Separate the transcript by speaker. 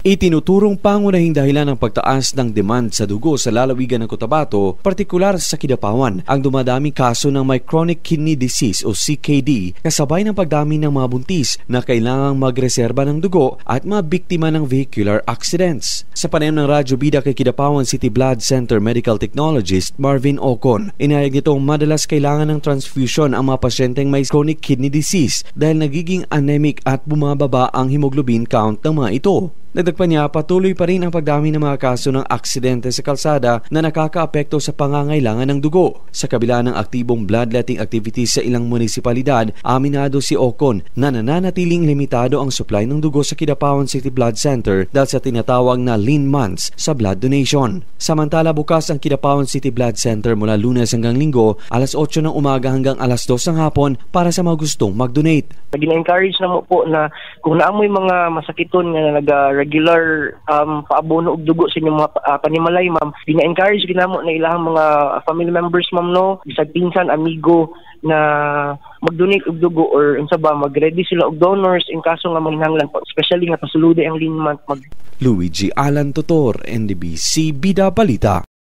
Speaker 1: Itinuturong pangunahing dahilan ng pagtaas ng demand sa dugo sa lalawigan ng Cotabato, partikular sa Kidapawan, ang dumadaming kaso ng may chronic kidney disease o CKD kasabay ng pagdami ng mga buntis na kailangang magreserba ng dugo at mga biktima ng vehicular accidents. Sa panayam ng Radyo Bida kay Kidapawan City Blood Center Medical Technologist Marvin Ocon, inayag nitong madalas kailangan ng transfusion ang mga pasyenteng may chronic kidney disease dahil nagiging anemic at bumababa ang hemoglobin count ng mga ito. Dagdag pa niya, patuloy pa rin ang pagdami ng mga kaso ng aksidente sa kalsada na nakakaapekto sa pangangailangan ng dugo. Sa kabila ng aktibong bloodletting activities sa ilang munisipalidad, aminado si Ocon na nananatiling limitado ang supply ng dugo sa Kidapawan City Blood Center dahil sa tinatawag na lean months sa blood donation. Samantala, bukas ang Kidapawan City Blood Center mula Lunes hanggang Linggo, alas 8 ng umaga hanggang alas 2 ng hapon para sa mga gustong mag-donate.
Speaker 2: Gina-encourage na mo po na kung naamoy mga masakiton nga regular paabono og dugo sa inyong mga panimalay, ma'am, gina-encourage ginamo na ilahang mga family members, ma'am, no, bisag pinsan, amigo na mag-donate og dugo or unsa ba mag-ready sila og donors in kaso nga manginahanglan, especially nga pasulude ang lean month.
Speaker 1: Luigi Alan Tutor, NDBC Bida Balita.